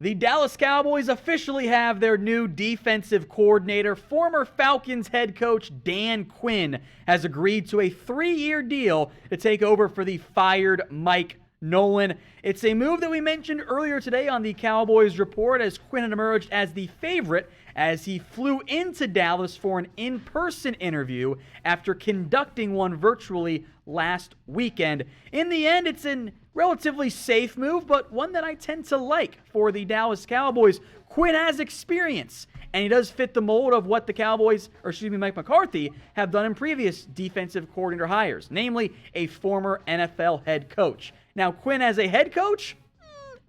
The Dallas Cowboys officially have their new defensive coordinator. Former Falcons head coach Dan Quinn has agreed to a 3-year deal to take over for the fired Mike Nolan. It's a move that we mentioned earlier today on the Cowboys Report, as Quinn had emerged as the favorite as he flew into Dallas for an in-person interview after conducting one virtually last weekend. In the end, it's a relatively safe move, but one that I tend to like for the Dallas Cowboys. Quinn has experience, and he does fit the mold of what the Cowboys, Mike McCarthy, have done in previous defensive coordinator hires, namely a former NFL head coach. Now, Quinn as a head coach,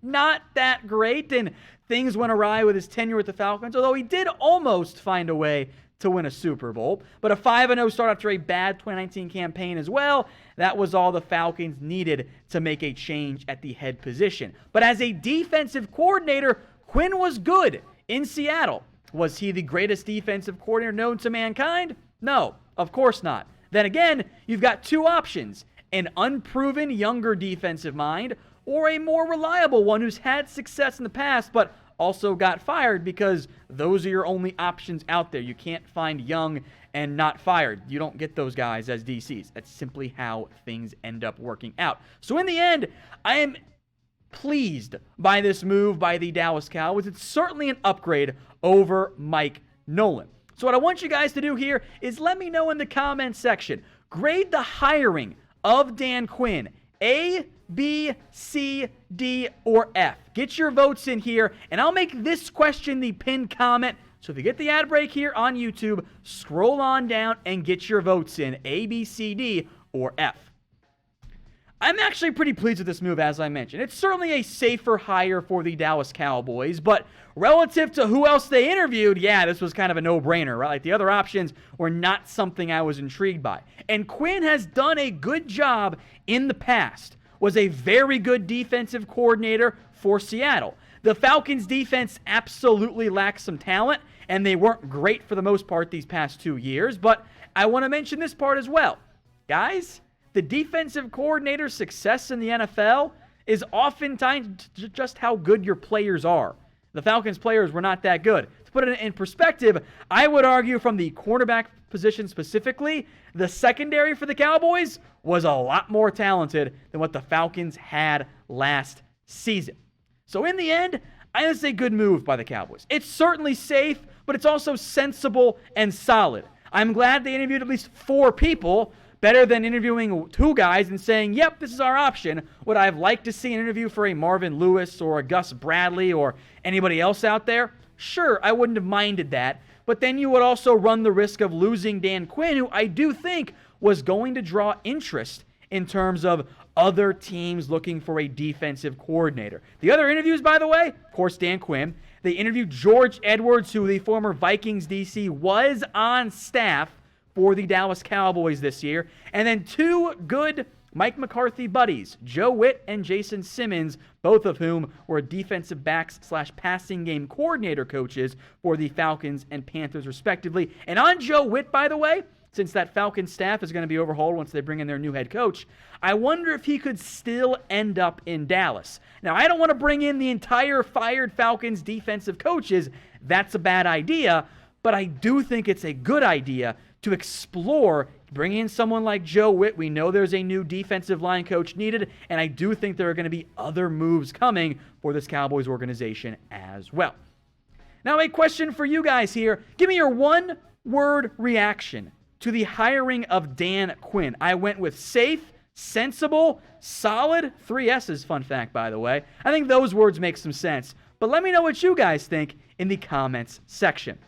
not that great, and things went awry with his tenure with the Falcons, although he did almost find a way to win a Super Bowl. But a 5-0 start after a bad 2019 campaign as well, that was all the Falcons needed to make a change at the head position. But as a defensive coordinator, Quinn was good in Seattle. Was he the greatest defensive coordinator known to mankind? No, of course not. Then again, you've got two options: an unproven younger defensive mind, or a more reliable one who's had success in the past but also got fired, because those are your only options out there. You can't find young and not fired. You don't get those guys as DCs. That's simply how things end up working out. So in the end, I am pleased by this move by the Dallas Cowboys. It's certainly an upgrade over Mike Nolan. So what I want you guys to do here is let me know in the comments section. Grade the hiring of Dan Quinn: A, B, C, D, or F. Get your votes in here, and I'll make this question the pinned comment. So if you get the ad break here on YouTube, scroll on down and get your votes in: A, B, C, D, or F. I'm actually pretty pleased with this move, as I mentioned. It's certainly a safer hire for the Dallas Cowboys, but relative to who else they interviewed, yeah, this was kind of a no-brainer, right? Like, the other options were not something I was intrigued by. And Quinn has done a good job in the past. Was a very good defensive coordinator for Seattle. The Falcons' defense absolutely lacks some talent, and they weren't great for the most part these past 2 years, but I want to mention this part as well. Guys, the defensive coordinator's success in the NFL is oftentimes just how good your players are. The Falcons' players were not that good. To put it in perspective, I would argue from the cornerback position specifically, the secondary for the Cowboys was a lot more talented than what the Falcons had last season. So in the end, I think it's a good move by the Cowboys. It's certainly safe, but it's also sensible and solid. I'm glad they interviewed at least 4 people, better than interviewing 2 guys and saying, yep, this is our option. Would I have liked to see an interview for a Marvin Lewis or a Gus Bradley or anybody else out there? Sure, I wouldn't have minded that. But then you would also run the risk of losing Dan Quinn, who I do think was going to draw interest in terms of other teams looking for a defensive coordinator. The other interviews, by the way, of course, Dan Quinn. They interviewed George Edwards, who the former Vikings DC was on staff for the Dallas Cowboys this year. And then 2 good Mike McCarthy buddies, Joe Witt and Jason Simmons, both of whom were defensive backs / passing game coordinator coaches for the Falcons and Panthers respectively. And on Joe Witt, by the way, since that Falcons staff is going to be overhauled once they bring in their new head coach, I wonder if he could still end up in Dallas. Now, I don't want to bring in the entire fired Falcons defensive coaches. That's a bad idea, but I do think it's a good idea to explore bringing in someone like Joe Witt. We know there's a new defensive line coach needed, and I do think there are going to be other moves coming for this Cowboys organization as well. Now, a question for you guys here. Give me your one-word reaction to the hiring of Dan Quinn. I went with safe, sensible, solid. 3 S's, fun fact, by the way. I think those words make some sense. But let me know what you guys think in the comments section.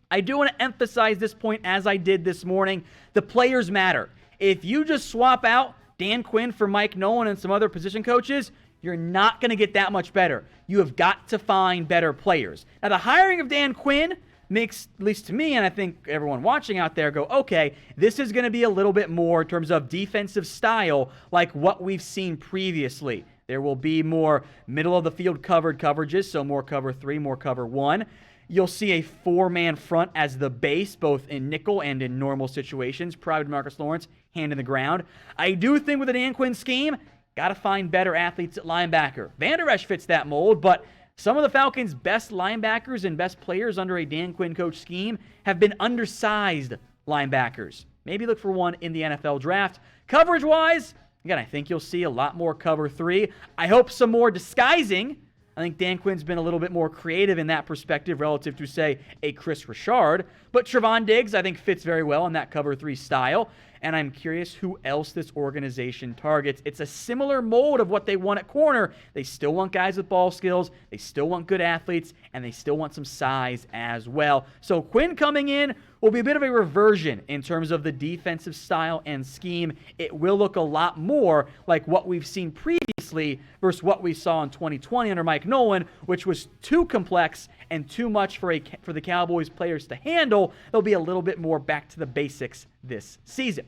I do want to emphasize this point, as I did this morning. The players matter. If you just swap out Dan Quinn for Mike Nolan and some other position coaches, you're not going to get that much better. You have got to find better players. Now, the hiring of Dan Quinn makes, at least to me, and I think everyone watching out there, go, okay, this is going to be a little bit more in terms of defensive style like what we've seen previously. There will be more middle-of-the-field covered coverages, so more cover 3, more cover 1. You'll see a 4-man front as the base, both in nickel and in normal situations. Prior to Marcus Lawrence, hand in the ground. I do think with the Dan Quinn scheme, got to find better athletes at linebacker. Van Der Esch fits that mold, but Some of the Falcons' best linebackers and best players under a Dan Quinn coach scheme have been undersized linebackers. Maybe look for one in the NFL draft. Coverage-wise, again, I think you'll see a lot more cover 3. I hope some more disguising. I think Dan Quinn's been a little bit more creative in that perspective relative to, say, a Chris Richard. But Trevon Diggs, I think, fits very well in that cover 3 style. And I'm curious who else this organization targets. It's a similar mold of what they want at corner. They still want guys with ball skills. They still want good athletes. And they still want some size as well. So Quinn coming in will be a bit of a reversion in terms of the defensive style and scheme. It will look a lot more like what we've seen previously versus what we saw in 2020 under Mike Nolan, which was too complex and too much for the Cowboys players to handle. There'll be a little bit more back to the basics this season.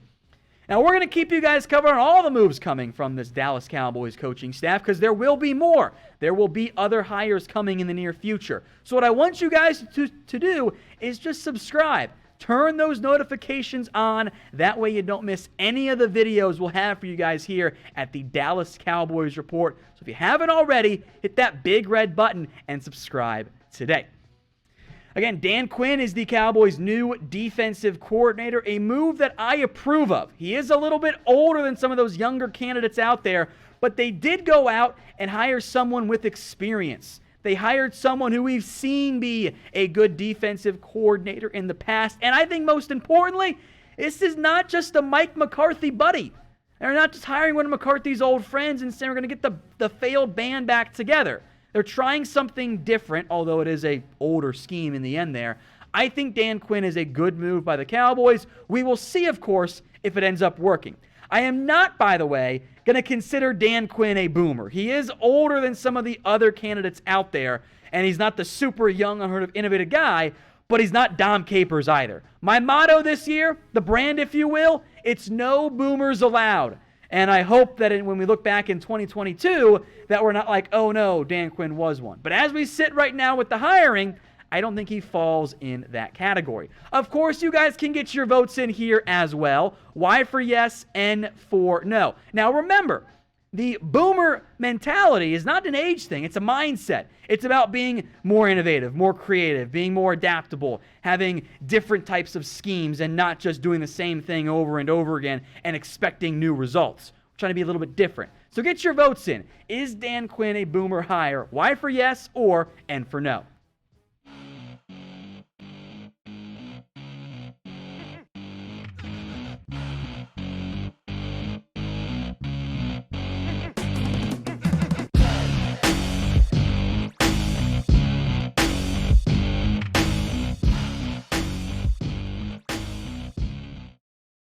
Now, we're going to keep you guys covered on all the moves coming from this Dallas Cowboys coaching staff because there will be more. There will be other hires coming in the near future. So what I want you guys to do is just subscribe. Turn those notifications on. That way you don't miss any of the videos we'll have for you guys here at the Dallas Cowboys Report. So if you haven't already, hit that big red button and subscribe today. Again, Dan Quinn is the Cowboys' new defensive coordinator, a move that I approve of. He is a little bit older than some of those younger candidates out there, but they did go out and hire someone with experience. They hired someone who we've seen be a good defensive coordinator in the past, and I think most importantly, this is not just a Mike McCarthy buddy. They're not just hiring one of McCarthy's old friends and saying we're going to get the failed band back together. They're trying something different, although it is an older scheme in the end there. I think Dan Quinn is a good move by the Cowboys. We will see, of course, if it ends up working. I am not, by the way, going to consider Dan Quinn a boomer. He is older than some of the other candidates out there, and he's not the super young, unheard of, innovative guy, but he's not Dom Capers either. My motto this year, the brand, if you will, it's no boomers allowed. And I hope that when we look back in 2022, that we're not like, oh no, Dan Quinn was one. But as we sit right now with the hiring, I don't think he falls in that category. Of course, you guys can get your votes in here as well. Y for yes, N for no. Now remember, the boomer mentality is not an age thing. It's a mindset. It's about being more innovative, more creative, being more adaptable, having different types of schemes and not just doing the same thing over and over again and expecting new results. We're trying to be a little bit different. So get your votes in. Is Dan Quinn a boomer hire? Y for yes or N for no?